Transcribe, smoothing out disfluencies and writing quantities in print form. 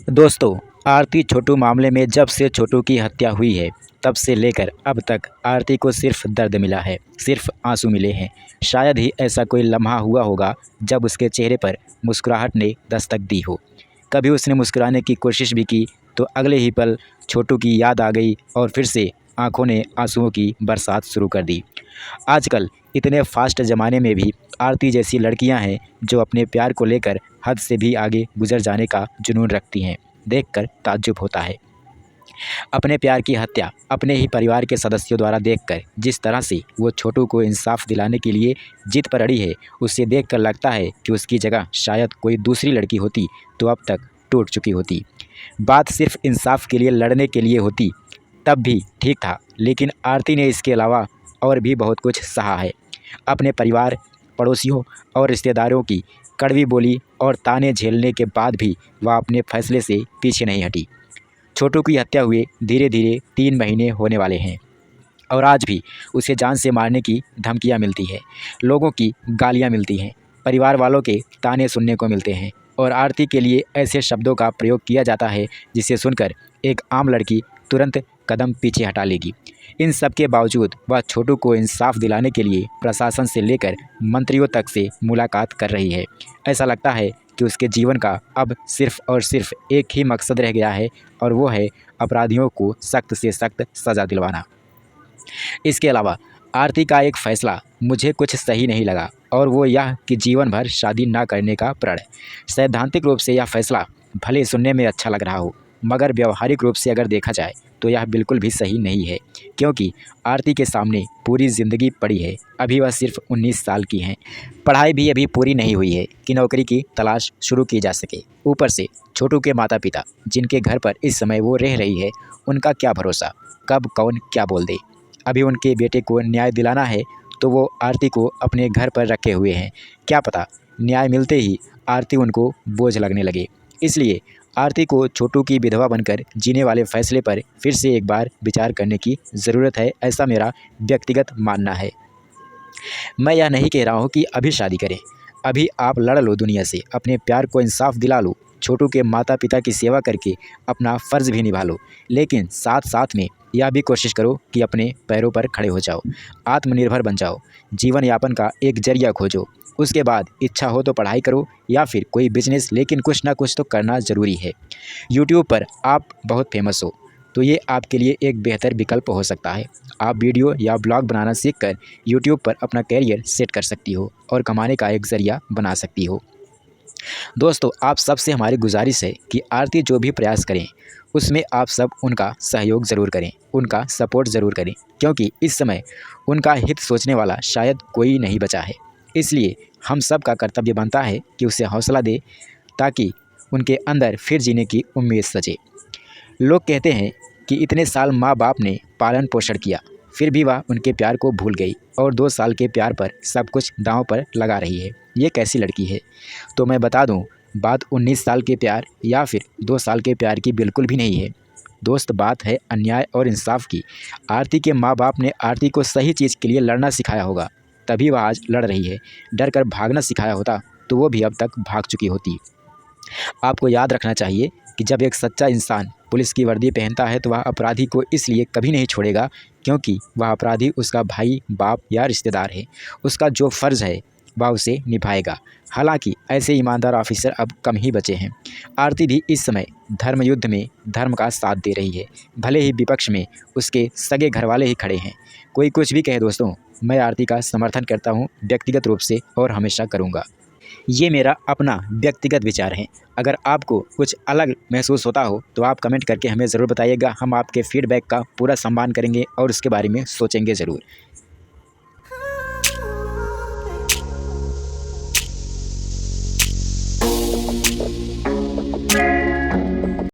दोस्तों, आरती छोटू मामले में जब से छोटू की हत्या हुई है, तब से लेकर अब तक आरती को सिर्फ दर्द मिला है, सिर्फ आंसू मिले हैं। शायद ही ऐसा कोई लम्हा हुआ होगा जब उसके चेहरे पर मुस्कुराहट ने दस्तक दी हो। कभी उसने मुस्कुराने की कोशिश भी की तो अगले ही पल छोटू की याद आ गई और फिर से आंखों ने आंसुओं की बरसात शुरू कर दी। आजकल इतने फास्ट ज़माने में भी आरती जैसी लड़कियां हैं जो अपने प्यार को लेकर हद से भी आगे गुजर जाने का जुनून रखती हैं। देखकर ताज्जुब होता है। अपने प्यार की हत्या अपने ही परिवार के सदस्यों द्वारा देखकर जिस तरह से वो छोटू को इंसाफ दिलाने के लिए जिद पर अड़ी है, उसे देखकर लगता है कि उसकी जगह शायद कोई दूसरी लड़की होती तो अब तक टूट चुकी होती। बात सिर्फ इंसाफ के लिए लड़ने के लिए होती तब भी ठीक था, लेकिन आरती ने इसके अलावा और भी बहुत कुछ सहा है। अपने परिवार, पड़ोसियों और रिश्तेदारों की कड़वी बोली और ताने झेलने के बाद भी वह अपने फैसले से पीछे नहीं हटी। छोटू की हत्या हुए धीरे धीरे 3 महीने होने वाले हैं और आज भी उसे जान से मारने की धमकियां मिलती है, लोगों की गालियां मिलती हैं, परिवार वालों के ताने सुनने को मिलते हैं और आरती के लिए ऐसे शब्दों का प्रयोग किया जाता है जिसे सुनकर एक आम लड़की तुरंत कदम पीछे हटा लेगी। इन सब के बावजूद वह छोटू को इंसाफ दिलाने के लिए प्रशासन से लेकर मंत्रियों तक से मुलाकात कर रही है। ऐसा लगता है कि उसके जीवन का अब सिर्फ और सिर्फ एक ही मकसद रह गया है और वो है अपराधियों को सख्त से सख्त सज़ा दिलवाना। इसके अलावा आरती का एक फ़ैसला मुझे कुछ सही नहीं लगा और वो यह कि जीवन भर शादी ना करने का प्रण। सैद्धांतिक रूप से यह फ़ैसला भले सुनने में अच्छा लग रहा हो, मगर व्यावहारिक रूप से अगर देखा जाए तो यह बिल्कुल भी सही नहीं है, क्योंकि आरती के सामने पूरी ज़िंदगी पड़ी है। अभी वह सिर्फ 19 साल की हैं, पढ़ाई भी अभी पूरी नहीं हुई है कि नौकरी की तलाश शुरू की जा सके। ऊपर से छोटू के माता पिता जिनके घर पर इस समय वो रह रही है, उनका क्या भरोसा कब कौन क्या बोल दे। अभी उनके बेटे को न्याय दिलाना है तो वो आरती को अपने घर पर रखे हुए हैं। क्या पता न्याय मिलते ही आरती उनको बोझ लगने लगे। इसलिए आरती को छोटू की विधवा बनकर जीने वाले फैसले पर फिर से एक बार विचार करने की ज़रूरत है, ऐसा मेरा व्यक्तिगत मानना है। मैं यह नहीं कह रहा हूँ कि अभी शादी करें, अभी आप लड़ लो दुनिया से, अपने प्यार को इंसाफ दिला लो, छोटू के माता पिता की सेवा करके अपना फ़र्ज़ भी निभा लो, लेकिन साथ साथ में यह भी कोशिश करो कि अपने पैरों पर खड़े हो जाओ, आत्मनिर्भर बन जाओ, जीवन यापन का एक जरिया खोजो। उसके बाद इच्छा हो तो पढ़ाई करो या फिर कोई बिजनेस, लेकिन कुछ ना कुछ तो करना ज़रूरी है। यूट्यूब पर आप बहुत फेमस हो तो ये आपके लिए एक बेहतर विकल्प हो सकता है। आप वीडियो या ब्लॉग बनाना सीखकर यूट्यूब पर अपना कैरियर सेट कर सकती हो और कमाने का एक ज़रिया बना सकती हो। दोस्तों, आप सबसे हमारी गुजारिश है कि आरती जो भी प्रयास करें उसमें आप सब उनका सहयोग ज़रूर करें, उनका सपोर्ट ज़रूर करें, क्योंकि इस समय उनका हित सोचने वाला शायद कोई नहीं बचा है। इसलिए हम सब का कर्तव्य बनता है कि उसे हौसला दें ताकि उनके अंदर फिर जीने की उम्मीद सजे। लोग कहते हैं कि इतने साल माँ बाप ने पालन पोषण किया, फिर भी वह उनके प्यार को भूल गई और 2 साल के प्यार पर सब कुछ दांव पर लगा रही है। ये कैसी लड़की है? तो मैं बता दूं, बात 19 साल के प्यार या फिर 2 साल के प्यार की बिल्कुल भी नहीं है। दोस्त, बात है अन्याय और इंसाफ की। आरती के माँ बाप ने आरती को सही चीज़ के लिए लड़ना सिखाया होगा, तभी वह आज लड़ रही है। डर कर भागना सिखाया होता तो वो भी अब तक भाग चुकी होती। आपको याद रखना चाहिए कि जब एक सच्चा इंसान पुलिस की वर्दी पहनता है तो वह अपराधी को इसलिए कभी नहीं छोड़ेगा क्योंकि वह अपराधी उसका भाई, बाप या रिश्तेदार है। उसका जो फ़र्ज़ है वह उसे निभाएगा। हालांकि ऐसे ईमानदार ऑफिसर अब कम ही बचे हैं। आरती भी इस समय धर्म युद्ध में धर्म का साथ दे रही है, भले ही विपक्ष में उसके सगे घरवाले ही खड़े हैं। कोई कुछ भी कहे दोस्तों, मैं आरती का समर्थन करता हूँ व्यक्तिगत रूप से और हमेशा करूँगा। ये मेरा अपना व्यक्तिगत विचार है। अगर आपको कुछ अलग महसूस होता हो तो आप कमेंट करके हमें ज़रूर बताइएगा। हम आपके फीडबैक का पूरा सम्मान करेंगे और उसके बारे में सोचेंगे ज़रूर।